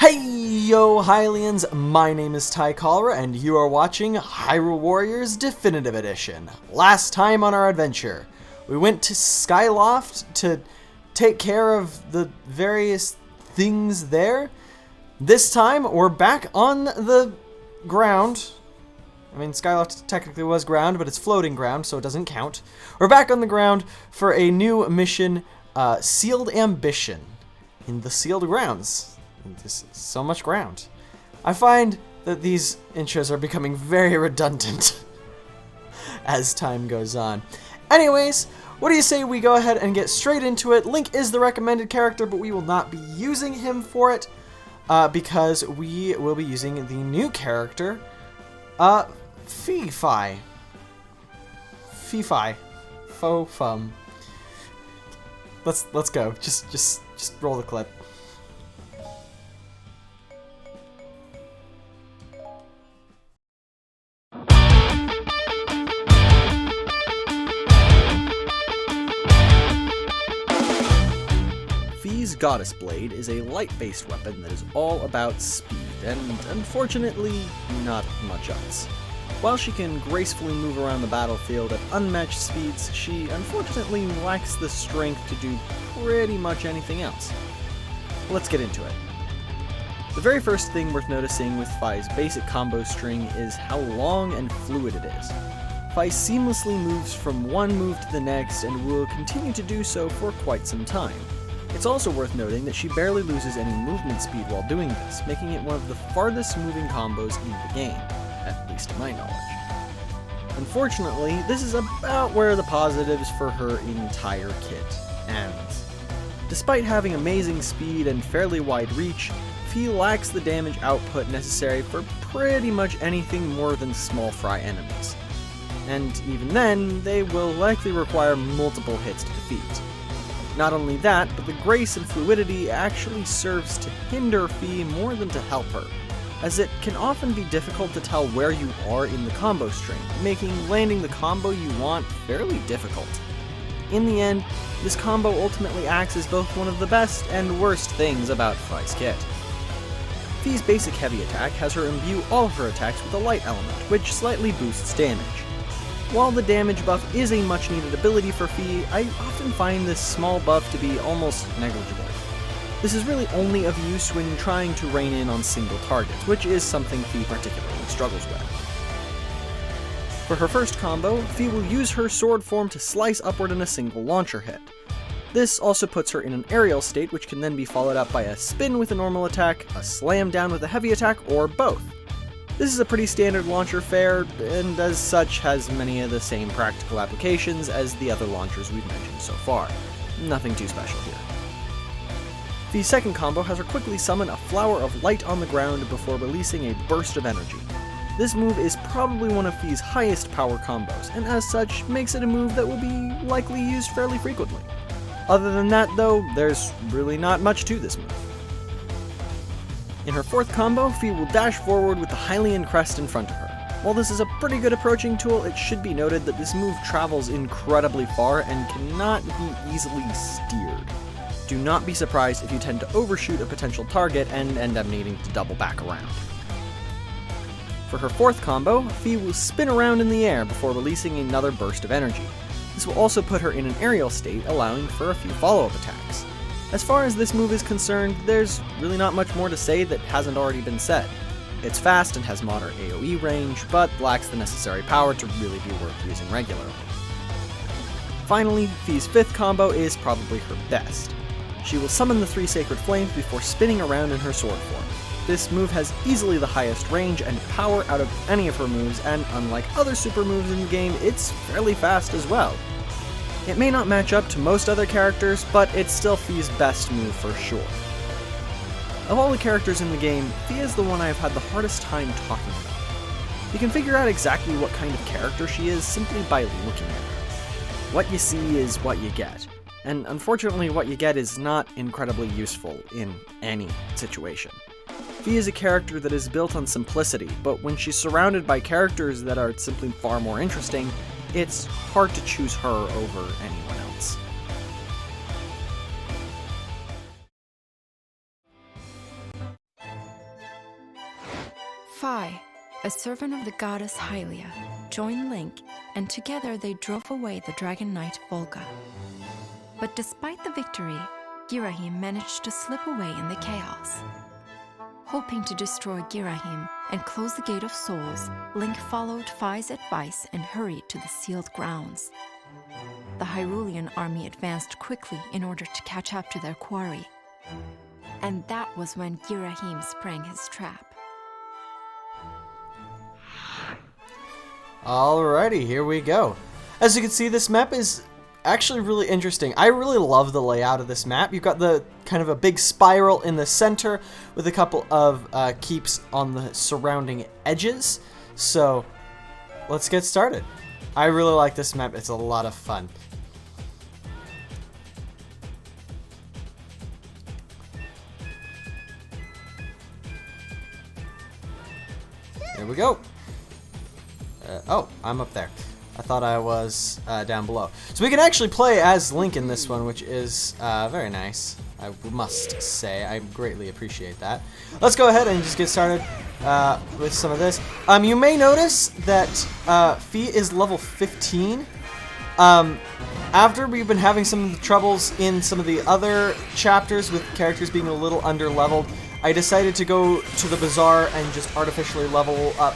Hey yo Hylians, my name is Ty Cholera and you are watching Hyrule Warriors Definitive Edition. Last time on our adventure, we went to Skyloft to take care of the various things there. This time, we're back on the ground. I mean, Skyloft technically was ground, but it's floating ground, so it doesn't count. We're back on the ground for a new mission, Sealed Ambition, in the Sealed Grounds. This is so much ground. I find that these intros are becoming very redundant as time goes on. Anyways, what do you say we go ahead and get straight into it? Link is the recommended character, but we will not be using him for it because we will be using the new character, Fee-Fi. Fee-Fi. Fo-Fum. Let's go. Just roll the clip. Fee's Goddess Blade is a light-based weapon that is all about speed, and unfortunately, not much else. While she can gracefully move around the battlefield at unmatched speeds, she unfortunately lacks the strength to do pretty much anything else. Let's get into it. The very first thing worth noticing with Fi's basic combo string is how long and fluid it is. Fi seamlessly moves from one move to the next and will continue to do so for quite some time. It's also worth noting that she barely loses any movement speed while doing this, making it one of the farthest moving combos in the game, at least to my knowledge. Unfortunately, this is about where the positives for her entire kit ends. Despite having amazing speed and fairly wide reach, Fee lacks the damage output necessary for pretty much anything more than small fry enemies. And even then, they will likely require multiple hits to defeat. Not only that, but the grace and fluidity actually serves to hinder Fee more than to help her, as it can often be difficult to tell where you are in the combo string, making landing the combo you want fairly difficult. In the end, this combo ultimately acts as both one of the best and worst things about Fi's kit. Fee's basic heavy attack has her imbue all of her attacks with a light element, which slightly boosts damage. While the damage buff is a much needed ability for Fee, I often find this small buff to be almost negligible. This is really only of use when trying to rein in on single targets, which is something Fee particularly struggles with. For her first combo, Fee will use her sword form to slice upward in a single launcher hit. This also puts her in an aerial state, which can then be followed up by a spin with a normal attack, a slam down with a heavy attack, or both. This is a pretty standard launcher fare, and as such has many of the same practical applications as the other launchers we've mentioned so far. Nothing too special here. The second combo has her quickly summon a flower of light on the ground before releasing a burst of energy. This move is probably one of Fee's highest power combos, and as such makes it a move that will be likely used fairly frequently. Other than that though, there's really not much to this move. In her fourth combo, Fee will dash forward with the Hylian crest in front of her. While this is a pretty good approaching tool, it should be noted that this move travels incredibly far and cannot be easily steered. Do not be surprised if you tend to overshoot a potential target and end up needing to double back around. For her fourth combo, Fee will spin around in the air before releasing another burst of energy. This will also put her in an aerial state, allowing for a few follow-up attacks. As far as this move is concerned, there's really not much more to say that hasn't already been said. It's fast and has moderate AoE range, but lacks the necessary power to really be worth using regularly. Finally, Fee's fifth combo is probably her best. She will summon the three Sacred Flames before spinning around in her sword form. This move has easily the highest range and power out of any of her moves, and unlike other super moves in the game, it's fairly fast as well. It may not match up to most other characters, but it's still Fee's best move for sure. Of all the characters in the game, Fee is the one I have had the hardest time talking about. You can figure out exactly what kind of character she is simply by looking at her. What you see is what you get, and unfortunately what you get is not incredibly useful in any situation. Fee is a character that is built on simplicity, but when she's surrounded by characters that are simply far more interesting, it's hard to choose her over anyone else. Fi, a servant of the goddess Hylia, joined Link, and together they drove away the Dragon Knight Volga. But despite the victory, Girahim managed to slip away in the chaos. Hoping to destroy Girahim and close the Gate of Souls, Link followed Fi's advice and hurried to the sealed grounds. The Hyrulean army advanced quickly in order to catch up to their quarry. And that was when Girahim sprang his trap. Alrighty, here we go. As you can see, this map is actually really interesting. I really love the layout of this map. You've got the kind of a big spiral in the center with a couple of keeps on the surrounding edges. So let's get started. I really like this map. It's a lot of fun. Here we go. Oh, I'm up there. I thought I was down below. So we can actually play as Link in this one, which is very nice. I must say, I greatly appreciate that. Let's go ahead and just get started with some of this. You may notice that Fi is level 15. After we've been having some of the troubles in some of the other chapters with characters being a little under-leveled, I decided to go to the bazaar and just artificially level up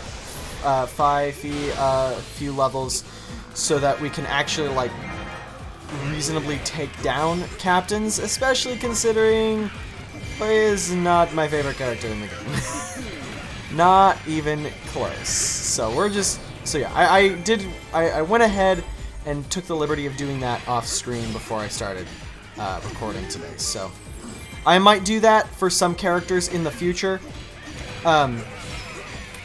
Fi a few levels so that we can actually like reasonably take down captains, especially considering Fi is not my favorite character in the game. Not even close. So we're just, so yeah, I went ahead and took the liberty of doing that off screen before I started recording today. So I might do that for some characters in the future.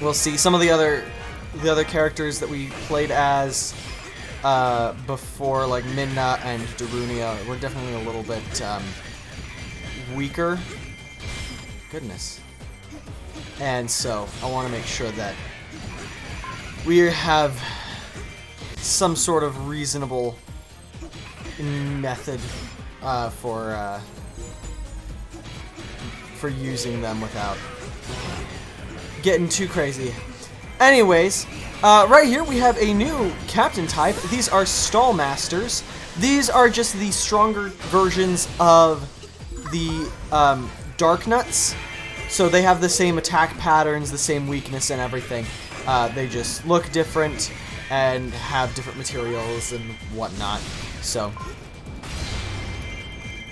We'll see. Some of the other characters that we played as before, like Minna and Darunia, were definitely a little bit weaker. Goodness. And so I want to make sure that we have some sort of reasonable method for using them without getting too crazy. Anyways, right here we have a new captain type. These are Stall Masters. These are just the stronger versions of the Dark Nuts. So they have the same attack patterns, the same weakness and everything. They just look different and have different materials and whatnot. So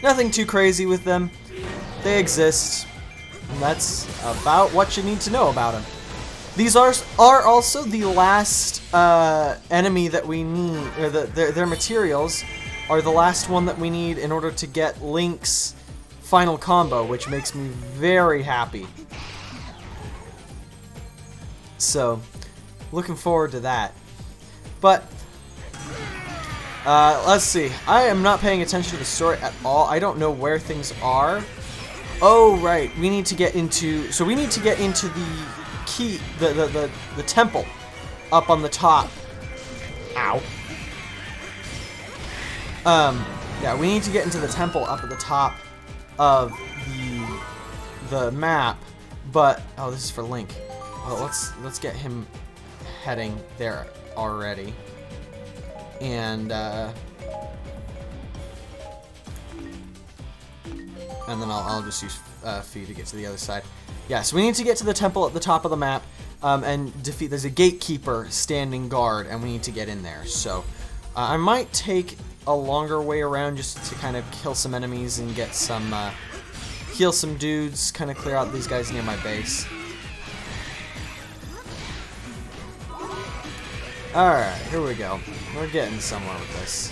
nothing too crazy with them. They exist. And that's about what you need to know about them. These are also the last enemy that we need, or their materials are the last one that we need in order to get Link's final combo, which makes me very happy. So, looking forward to that. But, let's see. I am not paying attention to the story at all. I don't know where things are. Oh, right. We need to get into... So we need to get into the key... The temple up on the top. Ow. Yeah, we need to get into the temple up at the top of the map. But... Oh, this is for Link. Well, let's get him heading there already. And then I'll just use Fi to get to the other side. Yeah, so we need to get to the temple at the top of the map and defeat. There's a gatekeeper standing guard, and we need to get in there. So I might take a longer way around just to kind of kill some enemies and get some heal some dudes, kind of clear out these guys near my base. Alright, here we go. We're getting somewhere with this.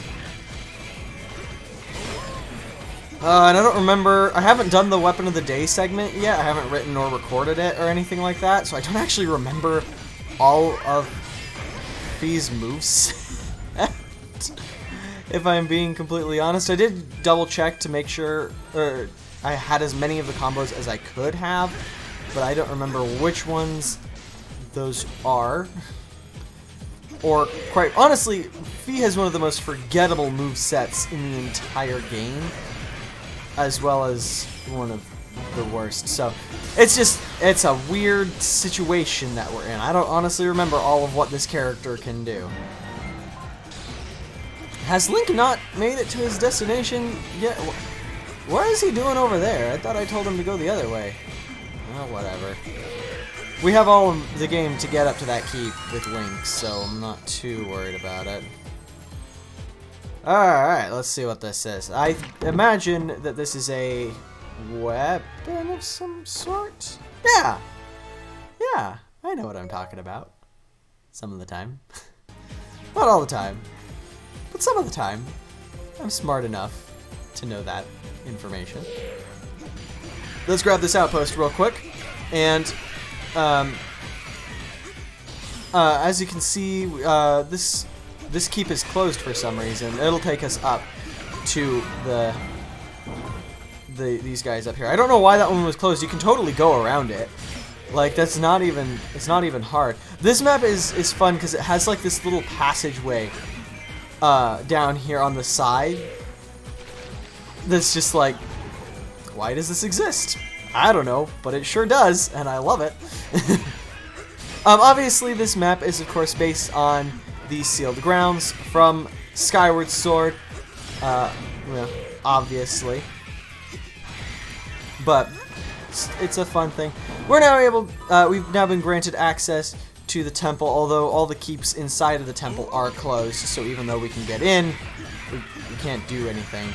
And I don't remember, I haven't done the Weapon of the Day segment yet. I haven't written or recorded it or anything like that, so I don't actually remember all of Fi's moves. If I'm being completely honest. I did double check to make sure I had as many of the combos as I could have, but I don't remember which ones those are. Or, quite honestly, Fi has one of the most forgettable movesets in the entire game, as well as one of the worst. So, it's a weird situation that we're in. I don't honestly remember all of what this character can do. Has Link not made it to his destination yet? What is he doing over there? I thought I told him to go the other way. Oh, whatever. We have all of the game to get up to that keep with Link, so I'm not too worried about it. Alright, let's see what this is. I imagine that this is a weapon of some sort? Yeah! Yeah, I know what I'm talking about. Some of the time. Not all the time. But some of the time. I'm smart enough to know that information. Let's grab this outpost real quick. And, as you can see, this keep is closed for some reason. It'll take us up to these guys up here. I don't know why that one was closed. You can totally go around it. Like, it's not even hard. This map is fun because it has like this little passageway down here on the side. That's just like, why does this exist? I don't know, but it sure does, and I love it. Obviously, this map is of course based on the Sealed Grounds from Skyward Sword. Well, obviously. But it's a fun thing. We're now able, we've now been granted access to the temple, although all the keeps inside of the temple are closed, so even though we can get in, we can't do anything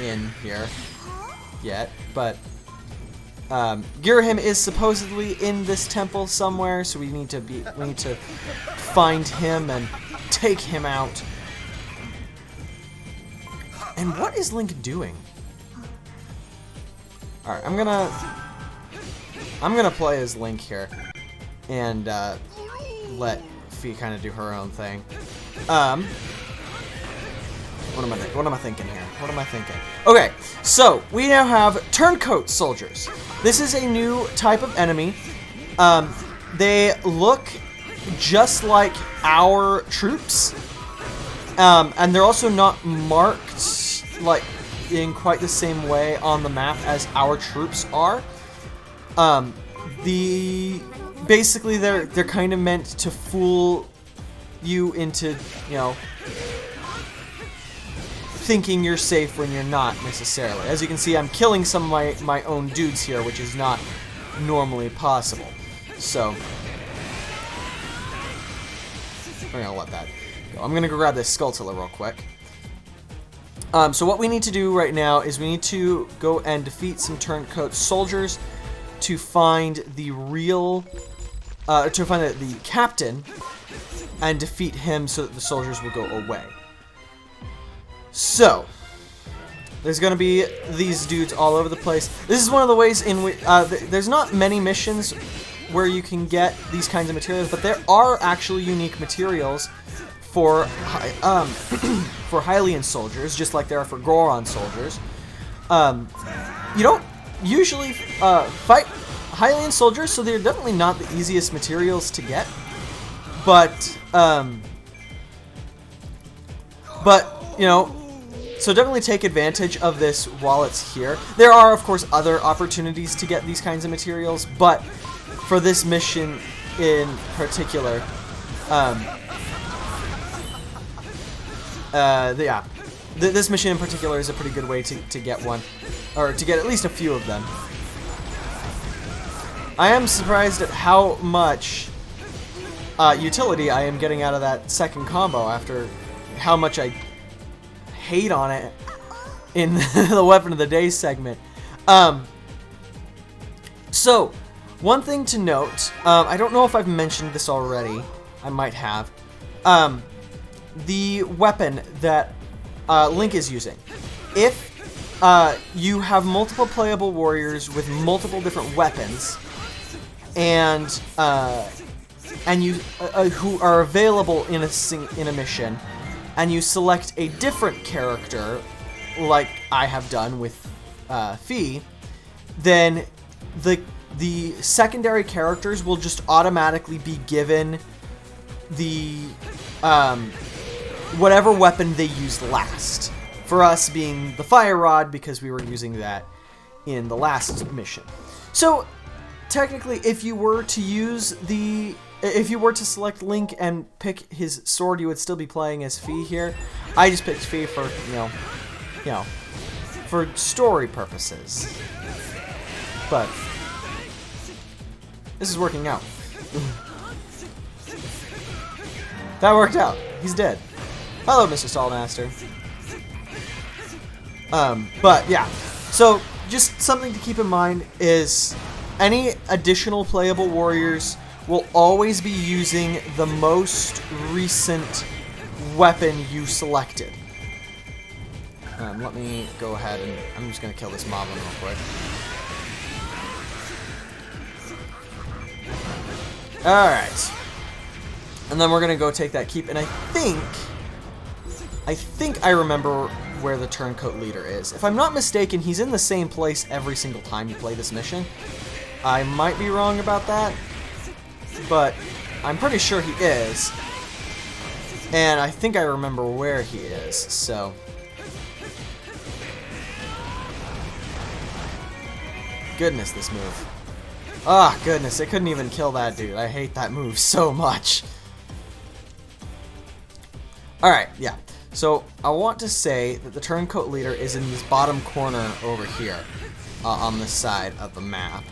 in here yet. But Girahim is supposedly in this temple somewhere, so we need to find him and take him out. And what is Link doing? Alright, I'm gonna play as Link here and let Fee kind of do her own thing. What am I thinking here? What am I thinking? Okay, so we now have turncoat soldiers. This is a new type of enemy. They look just like our troops, and they're also not marked like in quite the same way on the map as our troops are. Basically they're kind of meant to fool you into, you know, thinking you're safe when you're not necessarily. As you can see, I'm killing some of my own dudes here, which is not normally possible. So we're gonna let that go. I'm gonna go grab this Skulltula real quick. So what we need to do right now is we need to go and defeat some turncoat soldiers to find the real, the captain, and defeat him so that the soldiers will go away. So there's gonna be these dudes all over the place. This is one of the ways in which there's not many missions where you can get these kinds of materials, but there are actually unique materials for for Hylian soldiers, just like there are for Goron soldiers. You don't usually fight Hylian soldiers, so they're definitely not the easiest materials to get. But you know, so definitely take advantage of this while it's here. There are, of course, other opportunities to get these kinds of materials, but for this mission in particular, this mission in particular is a pretty good way to get one, or to get at least a few of them. I am surprised at how much utility I am getting out of that second combo after how much I hate on it in the Weapon of the Day segment. So, one thing to note, I don't know if I've mentioned this already, I might have, the weapon that Link is using. If you have multiple playable warriors with multiple different weapons, and you who are available in a mission, and you select a different character, like I have done with Fee, then the secondary characters will just automatically be given the whatever weapon they used last. For us being the fire rod, because we were using that in the last mission. So, technically, if you were to select Link and pick his sword, you would still be playing as Fi here. I just picked Fi for, you know, for story purposes. But this is working out. That worked out. He's dead. Hello, Mr. Stallmaster. But yeah. So just something to keep in mind is any additional playable warriors will always be using the most recent weapon you selected. Let me go ahead and I'm just gonna kill this moblin real quick. Alright. And then we're gonna go take that keep, and I think I remember where the turncoat leader is. If I'm not mistaken, he's in the same place every single time you play this mission. I might be wrong about that, but I'm pretty sure he is. And I think I remember where he is, so. Goodness, this move. Ah, goodness, it couldn't even kill that dude. I hate that move so much. Alright, yeah. So, I want to say that the turncoat leader is in this bottom corner over here, on the side of the map.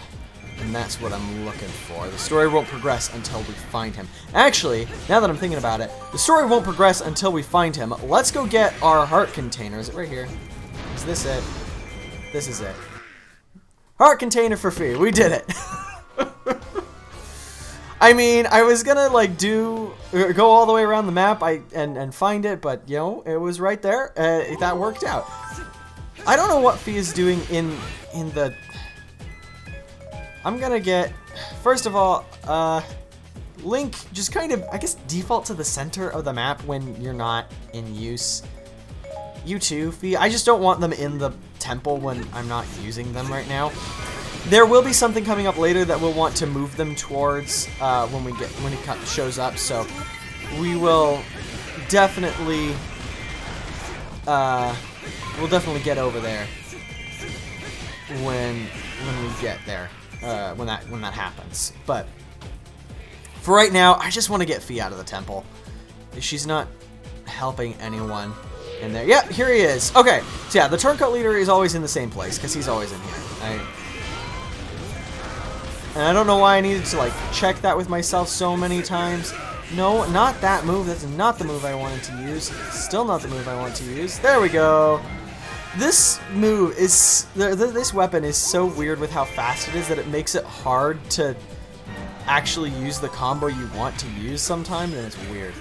And that's what I'm looking for. The story won't progress until we find him. Actually, now that I'm thinking about it, the story won't progress until we find him. Let's go get our heart container. Is it right here? Is this it? This is it. Heart container for Fi. We did it. I mean, I was gonna like go all the way around the map and find it, but you know, it was right there. That worked out. I don't know what Fi is doing in the. I'm gonna get, first of all, Link just kind of, I guess, default to the center of the map when you're not in use. You too, Fi. I just don't want them in the temple when I'm not using them right now. There will be something coming up later that we'll want to move them towards when it shows up. So we will definitely get over there when we get there. When that happens. But for right now, I just want to get Fi out of the temple. She's not helping anyone in there. Yep, here he is. Okay, so yeah, the turncoat leader is always in the same place because he's always in here. And I don't know why I needed to like check that with myself so many times. No, not that move. That's not the move I wanted to use. Still not the move I want to use. There we go. This move is, this weapon is so weird with how fast it is that it makes it hard to actually use the combo you want to use sometimes, and it's weird.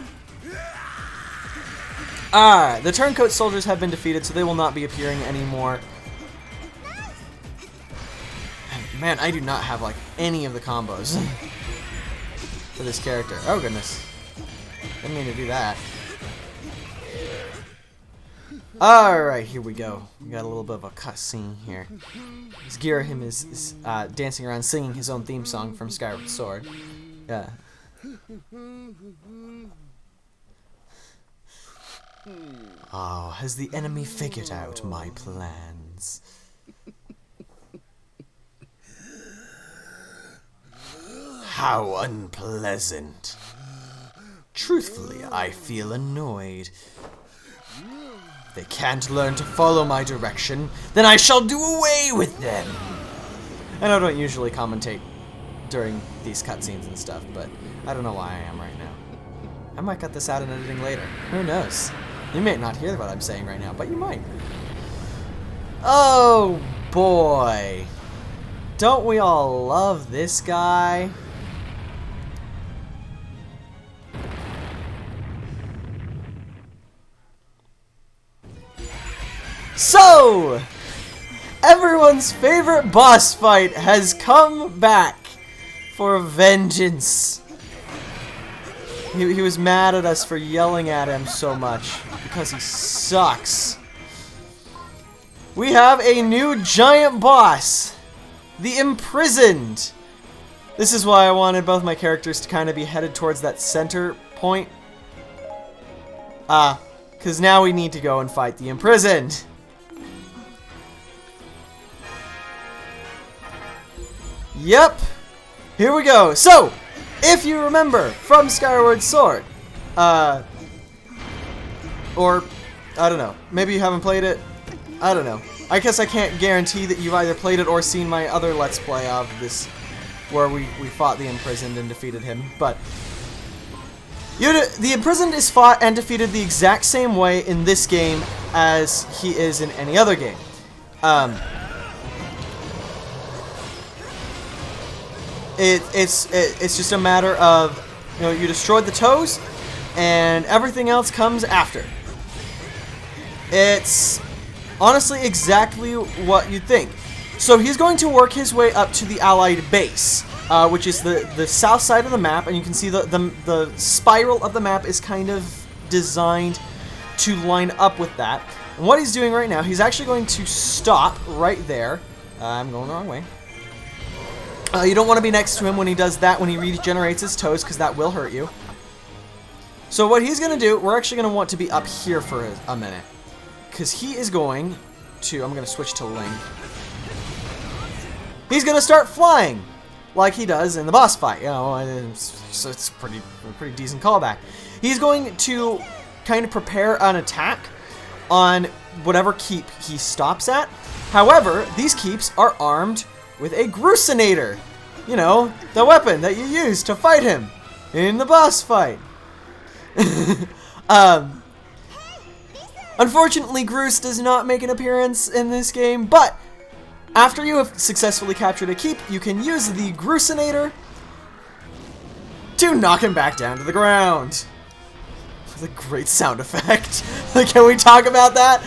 Alright, the turncoat soldiers have been defeated, so they will not be appearing anymore. Man, I do not have like any of the combos for this character. Oh goodness. Didn't mean to do that. Alright, here we go. We got a little bit of a cutscene here. As Girahim is dancing around singing his own theme song from Skyward Sword. Yeah. Oh, has the enemy figured out my plans? How unpleasant. Truthfully, I feel annoyed. If they can't learn to follow my direction, then I shall do away with them. And I don't usually commentate during these cutscenes and stuff, but I don't know why I am right now. I might cut this out in editing later. Who knows? You may not hear what I'm saying right now, but you might. Oh boy. Don't we all love this guy? So, everyone's favorite boss fight has come back for vengeance. He was mad at us for yelling at him so much because he sucks. We have a new giant boss, the Imprisoned. This is why I wanted both my characters to kind of be headed towards that center point. Because now we need to go and fight the Imprisoned. Yep. Here we go. So, if you remember from Skyward Sword, or, I don't know, maybe you haven't played it, I don't know. I guess I can't guarantee that you've either played it or seen my other Let's Play of this, where we fought the Imprisoned and defeated him, but the Imprisoned is fought and defeated the exact same way in this game as he is in any other game. It's just a matter of, you know, you destroyed the toes, and everything else comes after. It's honestly exactly what you'd think. So he's going to work his way up to the Allied base, which is the south side of the map, and you can see the spiral of the map is kind of designed to line up with that. And what he's doing right now, he's actually going to stop right there. I'm going the wrong way. You don't want to be next to him when he does that, when he regenerates his toes, because that will hurt you. So what he's going to do, we're actually going to want to be up here for a minute, because he is going to, I'm going to switch to Link. He's going to start flying, like he does in the boss fight. You know, so it's a pretty decent callback. He's going to kind of prepare an attack on whatever keep he stops at. However, these keeps are armed with a Grusinator. You know, the weapon that you use to fight him in the boss fight. Unfortunately, Grus does not make an appearance in this game, but after you have successfully captured a keep, you can use the Grusinator to knock him back down to the ground. What a great sound effect. Can we talk about that?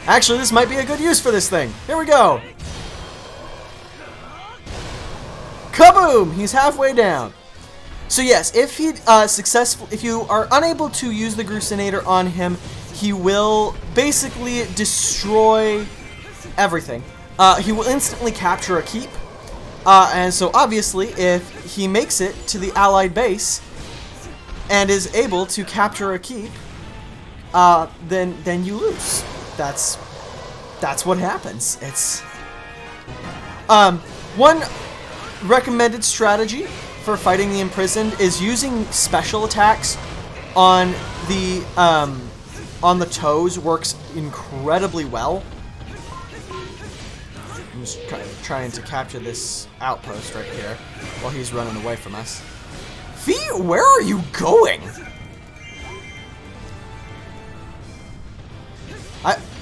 Actually, this might be a good use for this thing. Here we go. Kaboom! He's halfway down. So yes, if he if you are unable to use the Grusinator on him, he will basically destroy everything. He will instantly capture a keep, and so obviously, if he makes it to the Allied base and is able to capture a keep, then you lose. That's what happens. It's one recommended strategy for fighting the Imprisoned is using special attacks on the toes. Works incredibly well. I'm just trying to capture this outpost right here while he's running away from us. Fee, where are you going?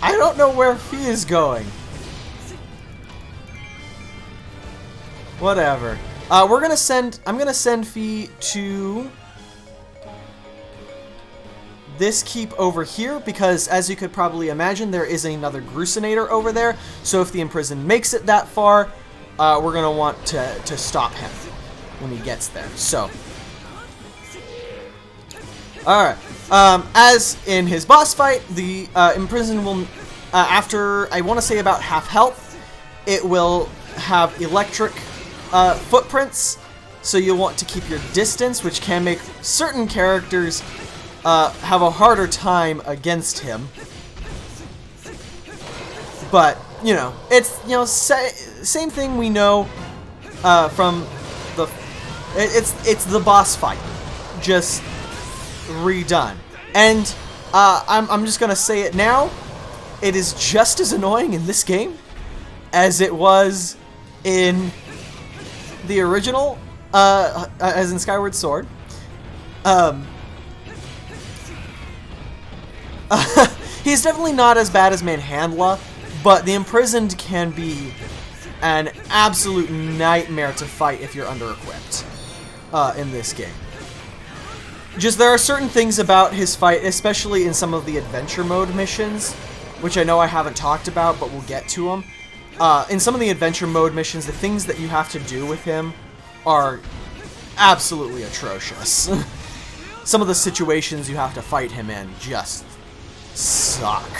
I don't know where Fee is going. Whatever. I'm gonna send Fee to this keep over here, because as you could probably imagine, there is another Grusinator over there. So if the Imprisoned makes it that far, we're gonna want to stop him when he gets there. So, all right. As in his boss fight, the Imprisoned will, after I want to say about half health, it will have electric footprints, so you'll want to keep your distance, which can make certain characters have a harder time against him. But, you know, it's, you know, same thing we know from the... It's the boss fight, just redone. And I'm just gonna say it now, it is just as annoying in this game as it was in the original, as in Skyward Sword. He's definitely not as bad as Manhandla, but the Imprisoned can be an absolute nightmare to fight if you're under-equipped in this game. Just there are certain things about his fight, especially in some of the adventure mode missions, which I know I haven't talked about, but we'll get to them. In some of the adventure mode missions, the things that you have to do with him are absolutely atrocious. Some of the situations you have to fight him in just suck.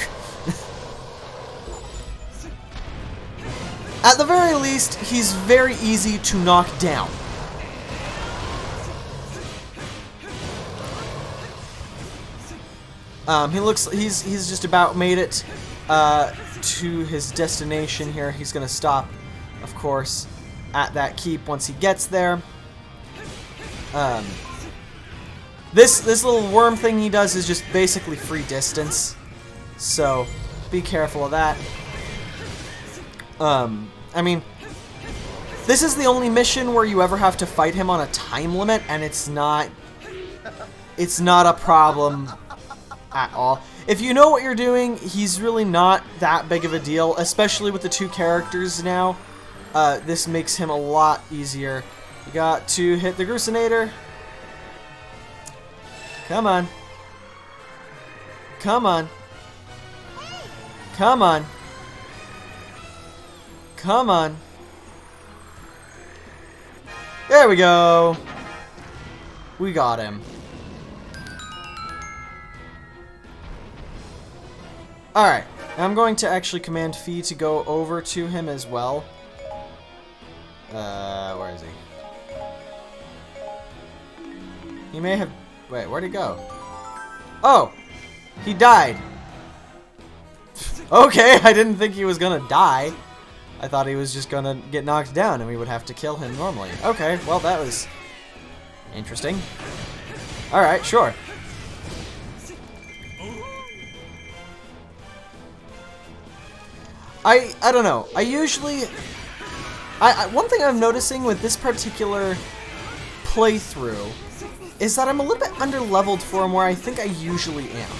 At the very least, he's very easy to knock down. He's just about made it to his destination here. He's going to stop, of course, at that keep once he gets there. This little worm thing he does is just basically free distance, so be careful of that. I mean, this is the only mission where you ever have to fight him on a time limit, and it's not a problem at all. If you know what you're doing, he's really not that big of a deal, especially with the two characters now. This makes him a lot easier. You got to hit the Grusinator. Come on. Come on. Come on. Come on. There we go. We got him. Alright, I'm going to actually command Fee to go over to him as well. Where is he? He may have... Wait, where'd he go? Oh! He died! Okay, I didn't think he was gonna die. I thought he was just gonna get knocked down and we would have to kill him normally. Okay, well that was... interesting. Alright, sure. I don't know. I usually... one thing I'm noticing with this particular playthrough is that I'm a little bit under-leveled for him where I think I usually am.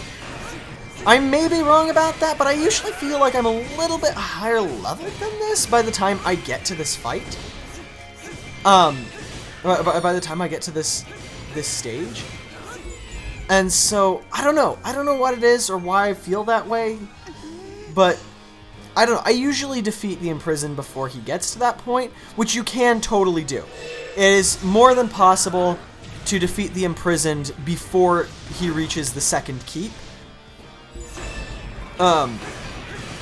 I may be wrong about that, but I usually feel like I'm a little bit higher level than this by the time I get to this fight. By the time I get to this stage. And so, I don't know. I don't know what it is or why I feel that way, but... I don't know, I usually defeat the imprisoned before he gets to that point, which you can totally do. It is more than possible to defeat the imprisoned before he reaches the second keep. I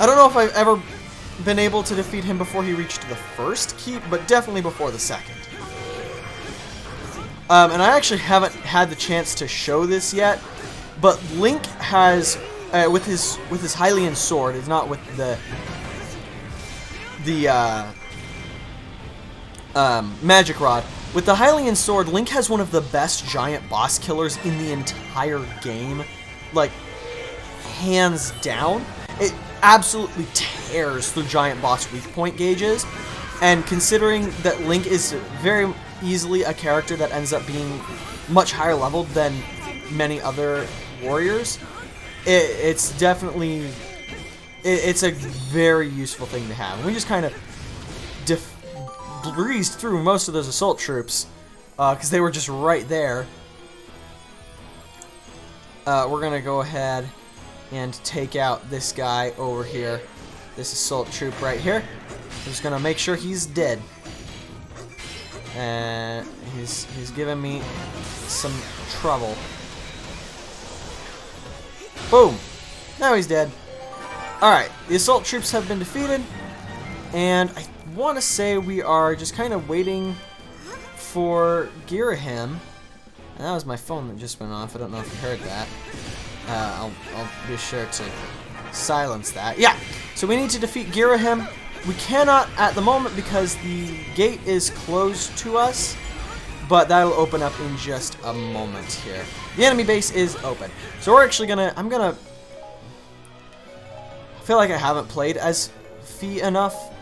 don't know if I've ever been able to defeat him before he reached the first keep, but definitely before the second. And I actually haven't had the chance to show this yet, but Link has... with his Hylian sword, it's not with the magic rod. With the Hylian sword, Link has one of the best giant boss killers in the entire game, like hands down. It absolutely tears through giant boss weak point gauges, and considering that Link is very easily a character that ends up being much higher leveled than many other warriors. It's definitely, it's a very useful thing to have. And we just kind of breezed through most of those assault troops, because they were just right there. We're going to go ahead and take out this guy over here, this assault troop right here. I'm just going to make sure he's dead. And he's giving me some trouble. Boom! Now he's dead. Alright, the assault troops have been defeated, and I want to say we are just kind of waiting for Girahim. And that was my phone that just went off. I don't know if you heard that. I'll be sure to silence that. Yeah! So we need to defeat Girahim. We cannot at the moment because the gate is closed to us, but that'll open up in just a moment here. The enemy base is open. So we're actually I feel like I haven't played as Fee enough.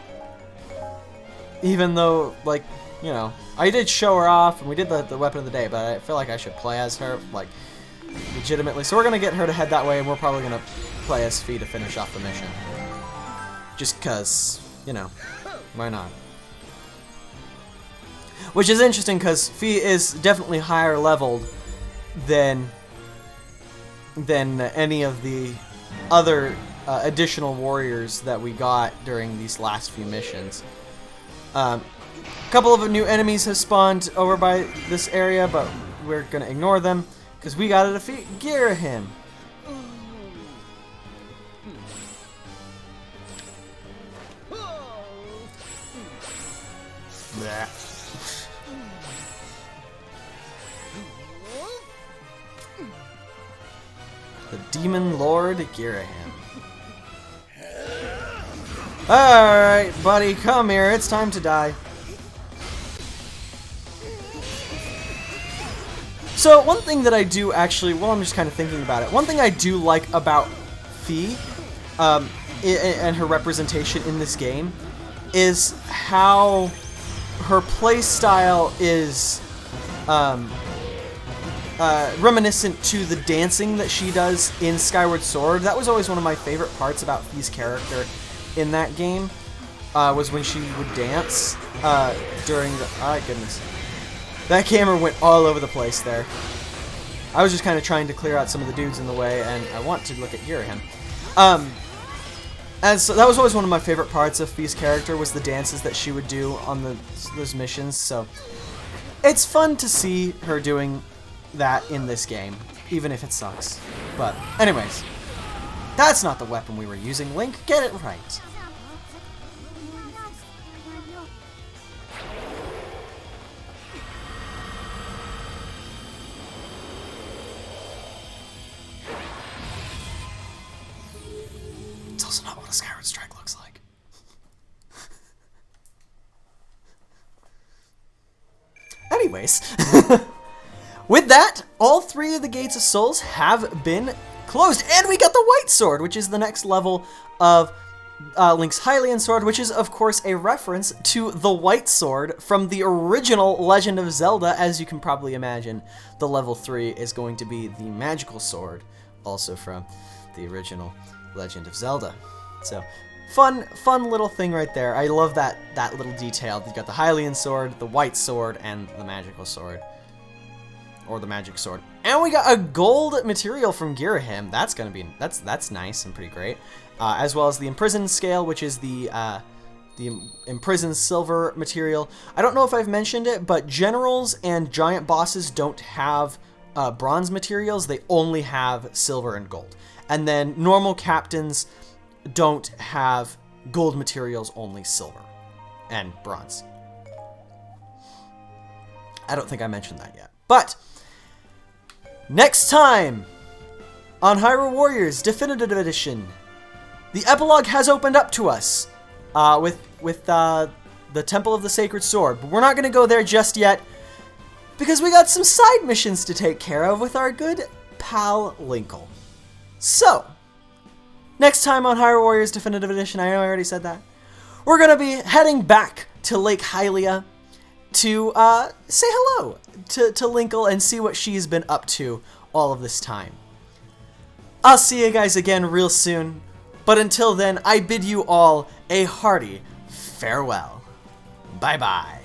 Even though, like, you know, I did show her off and we did the weapon of the day, but I feel like I should play as her, like, legitimately. So we're going to get her to head that way, and we're probably going to play as Fee to finish off the mission. Just because, you know, why not? Which is interesting because Fee is definitely higher leveled than any of the other additional warriors that we got during these last few missions. A couple of new enemies have spawned over by this area, but we're going to ignore them because we got to defeat Girahim. The Demon Lord Girahim. Alright, buddy, come here. It's time to die. So, one thing that I do actually, well, I'm just kind of thinking about it. One thing I do like about Fi, and her representation in this game, is how her play style is reminiscent to the dancing that she does in Skyward Sword. That was always one of my favorite parts about Fi's character in that game, was when she would dance during the... Oh, goodness. That camera went all over the place there. I was just kind of trying to clear out some of the dudes in the way, and I want to look at Girahim. And so that was always one of my favorite parts of Fi's character, was the dances that she would do on those missions. So it's fun to see her doing that in this game, even if it sucks. But anyways, that's not the weapon we were using, Link. Get it right. It's also not what a Skyward Strike looks like. Anyways, with that, all 3 of the Gates of Souls have been closed, and we got the White Sword, which is the next level of Link's Hylian Sword, which is, of course, a reference to the White Sword from the original Legend of Zelda. As you can probably imagine, the level 3 is going to be the Magical Sword, also from the original Legend of Zelda. So, fun little thing right there. I love that little detail. You've got the Hylian Sword, the White Sword, and the Magical Sword. Or the Magic Sword. And we got a gold material from Girahim. That's gonna be that's nice and pretty great. As well as the Imprisoned Scale, which is the Imprisoned Silver material. I don't know if I've mentioned it, but generals and giant bosses don't have bronze materials. They only have silver and gold. And then normal captains don't have gold materials, only silver and bronze. I don't think I mentioned that yet. But next time on Hyrule Warriors Definitive Edition, the epilogue has opened up to us with the Temple of the Sacred Sword. But we're not going to go there just yet because we got some side missions to take care of with our good pal Linkle. So, next time on Hyrule Warriors Definitive Edition, I know I already said that, we're going to be heading back to Lake Hylia to say hello to Linkle and see what she's been up to all of this time. I'll see you guys again real soon, but until then, I bid you all a hearty farewell. Bye-bye.